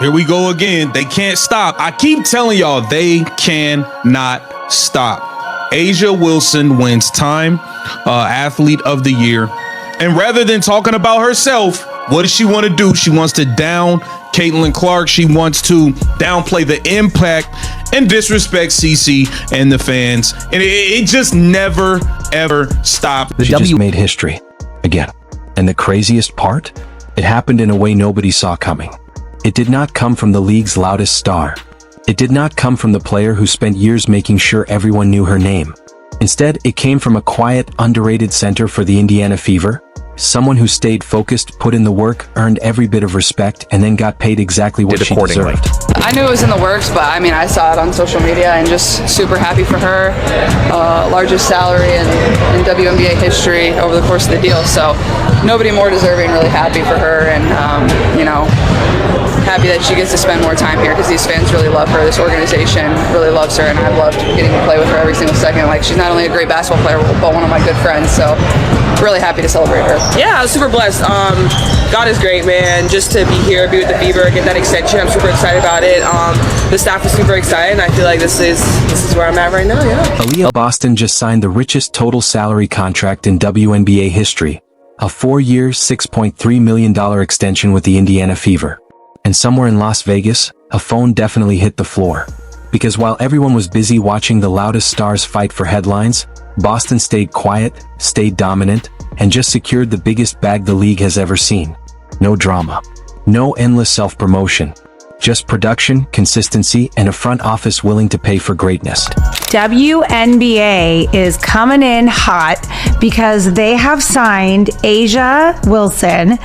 Here we go again. They can't stop. I keep telling y'all, they cannot stop. A'ja Wilson wins Time Athlete of the Year. And rather than talking about herself, what does she want to do? She wants to down Caitlin Clark. She wants to downplay the impact and disrespect CeCe and the fans. And it just never, ever stopped. She just made history again. And the craziest part? It happened in a way nobody saw coming. It did not come from the league's loudest star. It did not come from the player who spent years making sure everyone knew her name. Instead, it came from a quiet, underrated center for the Indiana Fever. Someone who stayed focused, put in the work, earned every bit of respect, and then got paid exactly what she deserved. I knew it was in the works, but I mean, I saw it on social media and just super happy for her. Largest salary in WNBA history over the course of the deal. So nobody more deserving, really happy for her. And, you know, happy that she gets to spend more time here because these fans really love her. This organization really loves her, and I've loved getting to play with her every single second. Like, she's not only a great basketball player, but one of my good friends. So really happy to celebrate her. Yeah, I was super blessed. God is great, man. Just to be here, be with the Fever, get that extension. I'm super excited about it. The staff is super excited, and I feel like this is where I'm at right now, yeah. Aliyah Boston just signed the richest total salary contract in WNBA history, a 4-year, $6.3 million extension with the Indiana Fever. And somewhere in Las Vegas, a phone definitely hit the floor. Because while everyone was busy watching the loudest stars fight for headlines, Boston stayed quiet, stayed dominant, and just secured the biggest bag the league has ever seen. No drama. No endless self-promotion. Just production, consistency, and a front office willing to pay for greatness. WNBA is coming in hot because they have signed A'ja Wilson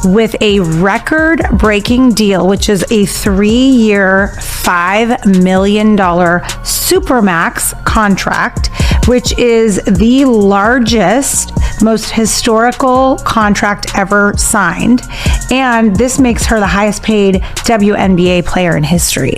with a record-breaking deal, which is a 3-year, $5 million Supermax contract, which is the largest, most historical contract ever signed. And this makes her the highest paid WNBA player in history.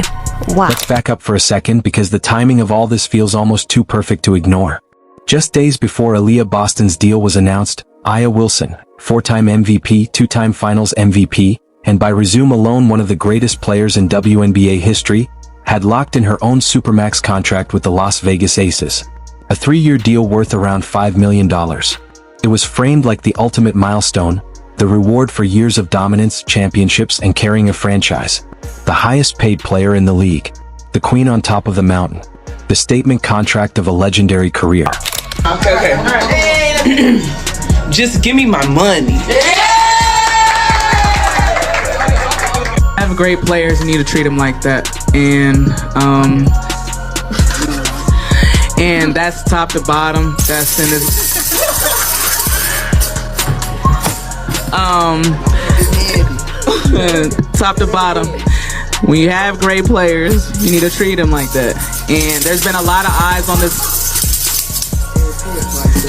Wow. Let's back up for a second because the timing of all this feels almost too perfect to ignore. Just days before Aliyah Boston's deal was announced, A'ja Wilson, 4-time MVP, 2-time Finals MVP, and by resume alone one of the greatest players in WNBA history, had locked in her own Supermax contract with the Las Vegas Aces. A 3-year deal worth around $5 million. It was framed like the ultimate milestone, the reward for years of dominance, championships, and carrying a franchise. The highest paid player in the league. The queen on top of the mountain. The statement contract of a legendary career. Okay. Just give me my money. I have great players and need to treat them like that. And that's top to bottom. That's in this. Top to bottom. When you have great players, you need to treat them like that. And there's been a lot of eyes on this.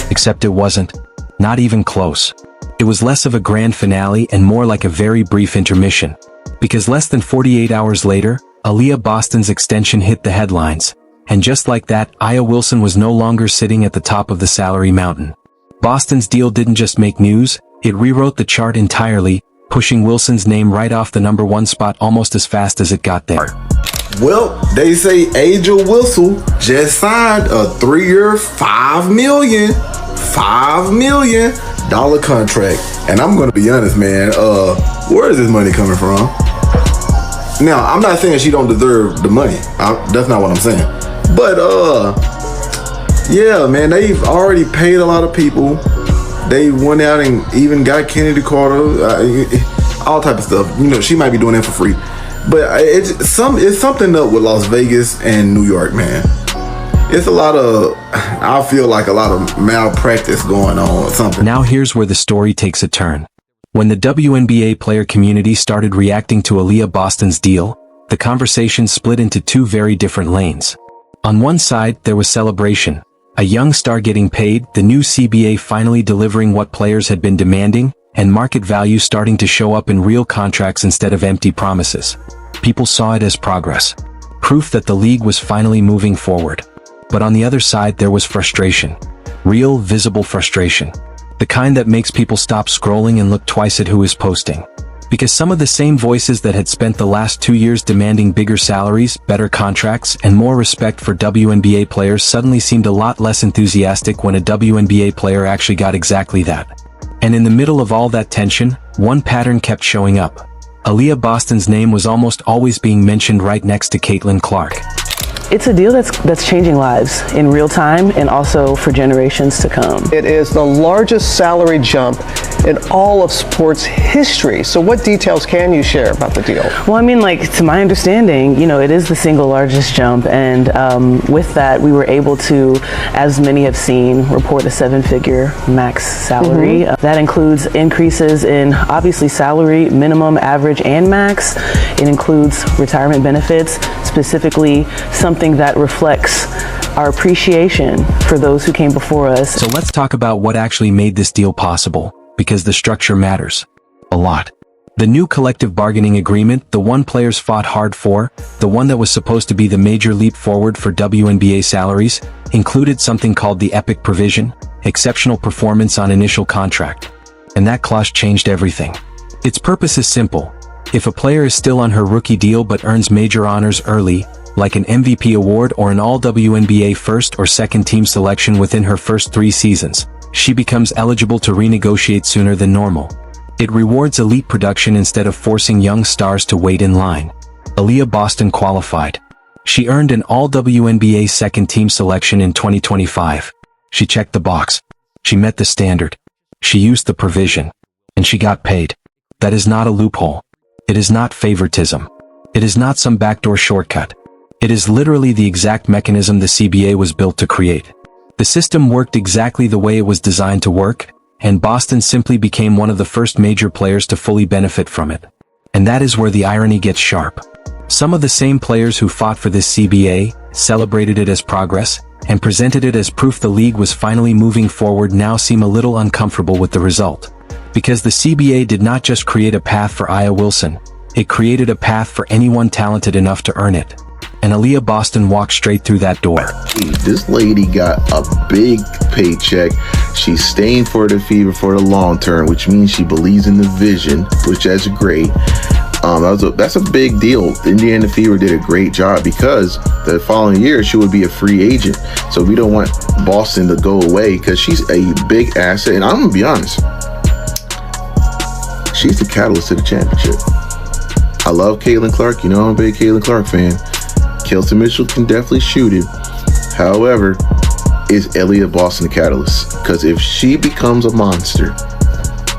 Except it wasn't. Not even close. It was less of a grand finale and more like a very brief intermission. Because less than 48 hours later, Aliyah Boston's extension hit the headlines. And just like that, A'ja Wilson was no longer sitting at the top of the salary mountain. Boston's deal didn't just make news, it rewrote the chart entirely, pushing Wilson's name right off the #1 spot almost as fast as it got there. Well, they say A'ja Wilson just signed a 3-year, $5 million contract. And I'm gonna be honest, man, where is this money coming from? Now, I'm not saying she don't deserve the money. That's not what I'm saying. But yeah, man, they've already paid a lot of people. They went out and even got Kennedy Carter, all type of stuff. You know, she might be doing that for free. But it's something up with Las Vegas and New York, man. It's I feel like a lot of malpractice going on or something. Now here's where the story takes a turn. When the WNBA player community started reacting to Aliyah Boston's deal, the conversation split into two very different lanes. On one side, there was celebration. A young star getting paid, the new CBA finally delivering what players had been demanding, and market value starting to show up in real contracts instead of empty promises. People saw it as progress. Proof that the league was finally moving forward. But on the other side, there was frustration. Real, visible frustration. The kind that makes people stop scrolling and look twice at who is posting. Because some of the same voices that had spent the last 2 years demanding bigger salaries, better contracts, and more respect for WNBA players suddenly seemed a lot less enthusiastic when a WNBA player actually got exactly that. And in the middle of all that tension, one pattern kept showing up. Aliyah Boston's name was almost always being mentioned right next to Caitlin Clark. It's a deal that's changing lives in real time and also for generations to come. It is the largest salary jump in all of sports history. So what details can you share about the deal? Well, I mean, like, to my understanding, it is the single largest jump. And with that, we were able to, as many have seen, report a 7-figure max salary. That includes increases in, obviously, salary, minimum, average, and max. It includes retirement benefits, specifically something that reflects our appreciation for those who came before us. So let's talk about what actually made this deal possible, because the structure matters a lot. The new collective bargaining agreement, the one players fought hard for, the one that was supposed to be the major leap forward for WNBA salaries, included something called the EPIC provision, exceptional performance on initial contract. And that clause changed everything. Its purpose is simple. If a player is still on her rookie deal but earns major honors early, like an MVP award or an All-WNBA first or second team selection within her first 3 seasons, she becomes eligible to renegotiate sooner than normal. It rewards elite production instead of forcing young stars to wait in line. Aliyah Boston qualified. She earned an All-WNBA second team selection in 2025. She checked the box. She met the standard. She used the provision. And she got paid. That is not a loophole. It is not favoritism. It is not some backdoor shortcut. It is literally the exact mechanism the CBA was built to create. The system worked exactly the way it was designed to work, and Boston simply became one of the first major players to fully benefit from it. And that is where the irony gets sharp. Some of the same players who fought for this CBA, celebrated it as progress, and presented it as proof the league was finally moving forward now seem a little uncomfortable with the result. Because the CBA did not just create a path for Aliyah Wilson, it created a path for anyone talented enough to earn it. And Aliyah Boston walked straight through that door. This lady got a big paycheck. She's staying for the Fever for the long term, which means she believes in the vision, which is great. That's a big deal. Indiana Fever did a great job because the following year she would be a free agent. So we don't want Boston to go away because she's a big asset. And I'm gonna be honest, she's the catalyst to the championship. I love Caitlin Clark. I'm a big Caitlin Clark fan. Kelton Mitchell can definitely shoot it. However, is Aliyah Boston the catalyst? Because if she becomes a monster,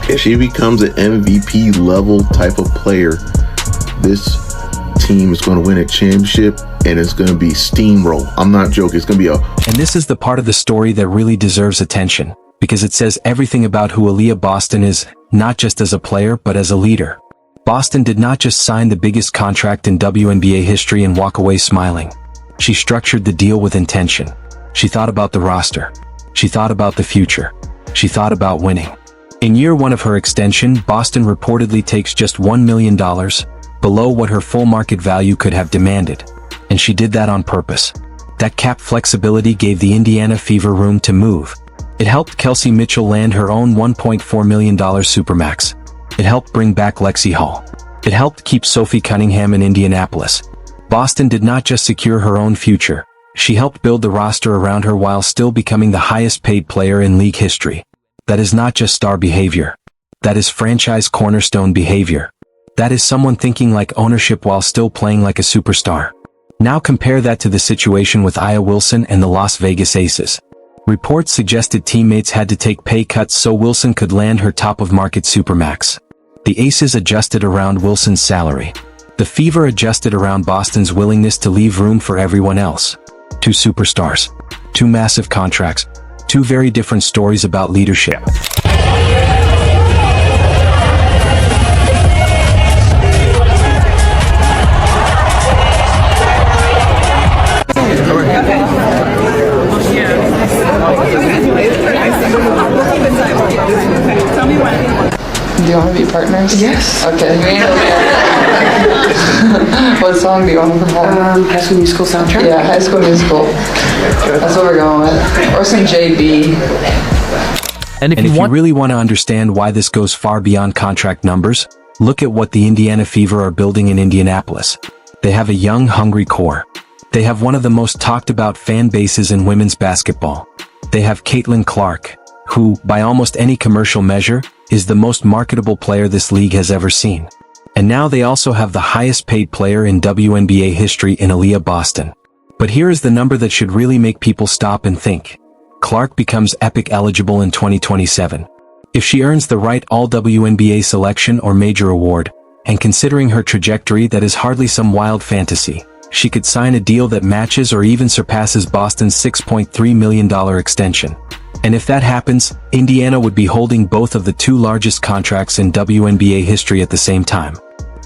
if she becomes an MVP level type of player, this team is going to win a championship and it's going to be steamroll. I'm not joking. It's going to be And this is the part of the story that really deserves attention, because it says everything about who Aliyah Boston is, not just as a player, but as a leader. Boston did not just sign the biggest contract in WNBA history and walk away smiling. She structured the deal with intention. She thought about the roster. She thought about the future. She thought about winning. In year 1 of her extension, Boston reportedly takes just $1 million, below what her full market value could have demanded. And she did that on purpose. That cap flexibility gave the Indiana Fever room to move. It helped Kelsey Mitchell land her own $1.4 million supermax. It helped bring back Lexi Hall. It helped keep Sophie Cunningham in Indianapolis. Boston did not just secure her own future. She helped build the roster around her while still becoming the highest paid player in league history. That is not just star behavior. That is franchise cornerstone behavior. That is someone thinking like ownership while still playing like a superstar. Now compare that to the situation with Aliyah Wilson and the Las Vegas Aces. Reports suggested teammates had to take pay cuts so Wilson could land her top-of-market supermax. The Aces adjusted around Wilson's salary. The Fever adjusted around Boston's willingness to leave room for everyone else. 2 superstars. 2 massive contracts. 2 very different stories about leadership. Do you want to be partners? Yes. Okay. What song do you want to perform? High School Musical soundtrack? Yeah, High School Musical. That's what we're going with. Or some JB. And if you really want to understand why this goes far beyond contract numbers, Look at what the Indiana Fever are building in Indianapolis. They have a young, hungry core. They have one of the most talked about fan bases in women's basketball. They have Caitlin Clark, who, by almost any commercial measure, is the most marketable player this league has ever seen. And now they also have the highest paid player in WNBA history in Aliyah Boston. But here is the number that should really make people stop and think. Clark becomes Epic eligible in 2027. If she earns the right All-WNBA selection or major award, and considering her trajectory that is hardly some wild fantasy, she could sign a deal that matches or even surpasses Boston's $6.3 million extension. And if that happens, Indiana would be holding both of the two largest contracts in WNBA history at the same time.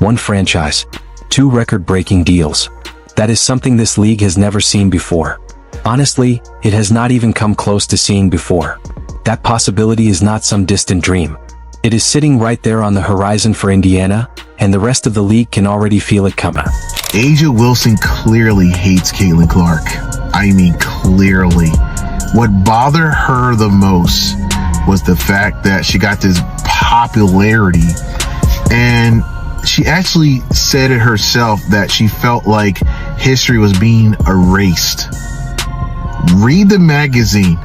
One franchise, two record-breaking deals. That is something this league has never seen before. Honestly, it has not even come close to seeing before. That possibility is not some distant dream. It is sitting right there on the horizon for Indiana, and the rest of the league can already feel it coming. A'ja Wilson clearly hates Caitlin Clark. I mean, clearly. What bothered her the most was the fact that she got this popularity, and she actually said it herself that she felt like history was being erased. Read the magazine.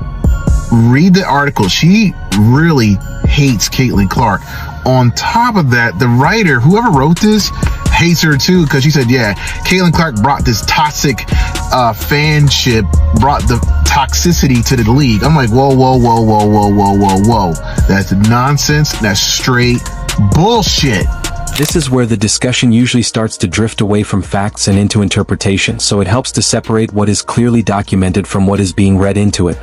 Read the article. She really hates Caitlin Clark. On top of that, the writer, whoever wrote this, hates her too, because she said, yeah, Caitlin Clark brought this toxic fanship, brought the toxicity to the league. I'm like, whoa. That's nonsense. That's straight bullshit. This is where the discussion usually starts to drift away from facts and into interpretation, so it helps to separate what is clearly documented from what is being read into it.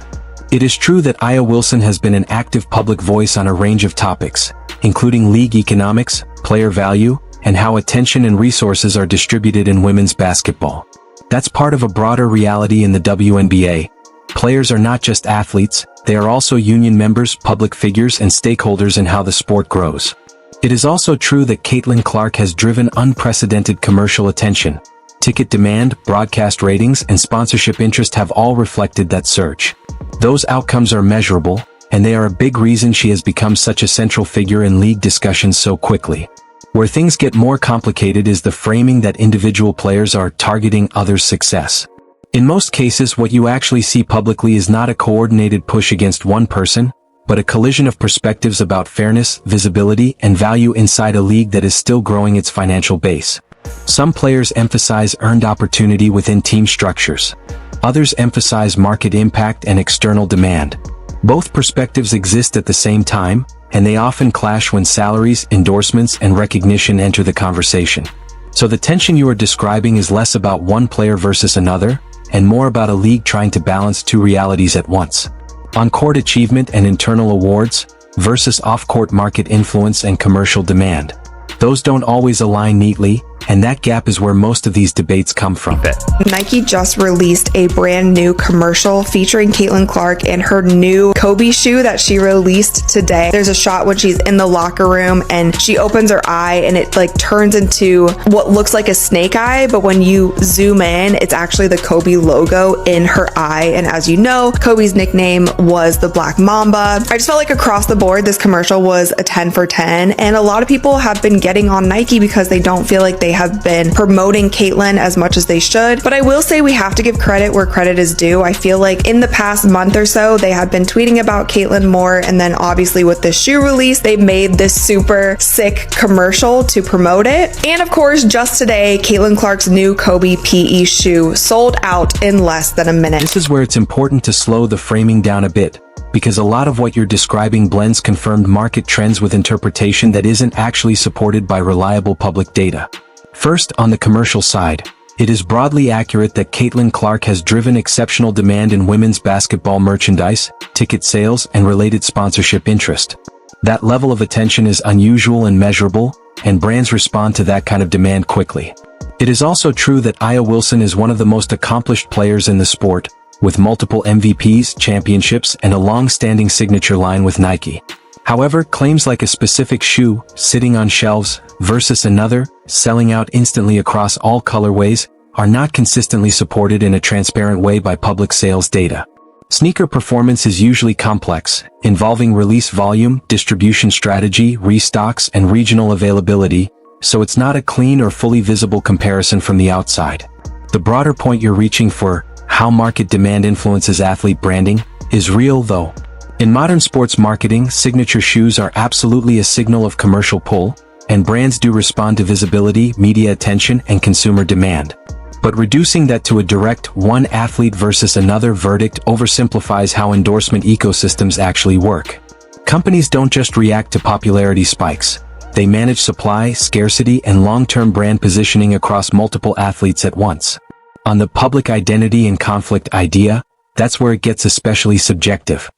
It is true that Aliyah Wilson has been an active public voice on a range of topics, including league economics, player value, and how attention and resources are distributed in women's basketball. That's part of a broader reality in the WNBA. Players are not just athletes, they are also union members, public figures, and stakeholders in how the sport grows. It is also true that Caitlin Clark has driven unprecedented commercial attention. Ticket demand, broadcast ratings, and sponsorship interest have all reflected that surge. Those outcomes are measurable, and they are a big reason she has become such a central figure in league discussions so quickly. Where things get more complicated is the framing that individual players are targeting others' success. In most cases, what you actually see publicly is not a coordinated push against one person, but a collision of perspectives about fairness, visibility, and value inside a league that is still growing its financial base. Some players emphasize earned opportunity within team structures. Others emphasize market impact and external demand. Both perspectives exist at the same time, and they often clash when salaries, endorsements, and recognition enter the conversation. So the tension you are describing is less about one player versus another, and more about a league trying to balance two realities at once. On-court achievement and internal awards, versus off-court market influence and commercial demand. Those don't always align neatly, and that gap is where most of these debates come from. Nike just released a brand new commercial featuring Caitlin Clark and her new Kobe shoe that she released today. There's a shot when she's in the locker room and she opens her eye and it like turns into what looks like a snake eye, but when you zoom in, it's actually the Kobe logo in her eye. And as you know, Kobe's nickname was the Black Mamba. I just felt like across the board, this commercial was a 10 for 10. And a lot of people have been getting on Nike because they don't feel like they have been promoting Caitlin as much as they should. But I will say we have to give credit where credit is due. I feel like in the past month or so, they have been tweeting about Caitlin more. And then obviously with the shoe release, they made this super sick commercial to promote it. And of course, just today, Caitlin Clark's new Kobe PE shoe sold out in less than a minute. This is where it's important to slow the framing down a bit, because a lot of what you're describing blends confirmed market trends with interpretation that isn't actually supported by reliable public data. First, on the commercial side, it is broadly accurate that Caitlin Clark has driven exceptional demand in women's basketball merchandise, ticket sales, and related sponsorship interest. That level of attention is unusual and measurable, and brands respond to that kind of demand quickly. It is also true that Aliyah Wilson is one of the most accomplished players in the sport, with multiple MVPs, championships, and a long-standing signature line with Nike. However, claims like a specific shoe, sitting on shelves, versus another, selling out instantly across all colorways, are not consistently supported in a transparent way by public sales data. Sneaker performance is usually complex, involving release volume, distribution strategy, restocks, and regional availability, so it's not a clean or fully visible comparison from the outside. The broader point you're reaching for, how market demand influences athlete branding, is real though. In modern sports marketing, signature shoes are absolutely a signal of commercial pull, and brands do respond to visibility, media attention, and consumer demand. But reducing that to a direct one athlete versus another verdict oversimplifies how endorsement ecosystems actually work. Companies don't just react to popularity spikes. They manage supply, scarcity, and long-term brand positioning across multiple athletes at once. On the public identity and conflict idea, that's where it gets especially subjective.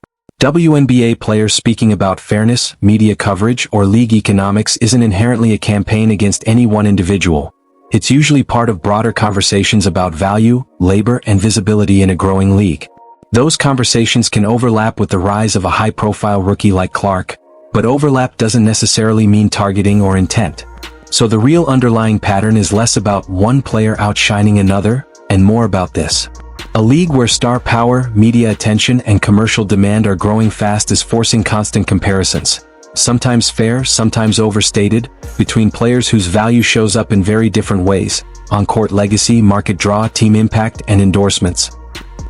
WNBA players speaking about fairness, media coverage, or league economics isn't inherently a campaign against any one individual. It's usually part of broader conversations about value, labor, and visibility in a growing league. Those conversations can overlap with the rise of a high-profile rookie like Clark, but overlap doesn't necessarily mean targeting or intent. So the real underlying pattern is less about one player outshining another, and more about this. A league where star power, media attention, and commercial demand are growing fast is forcing constant comparisons, sometimes fair, sometimes overstated, between players whose value shows up in very different ways: on-court legacy, market draw, team impact, and endorsements.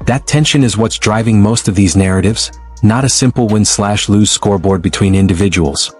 That tension is what's driving most of these narratives, not a simple win/lose scoreboard between individuals.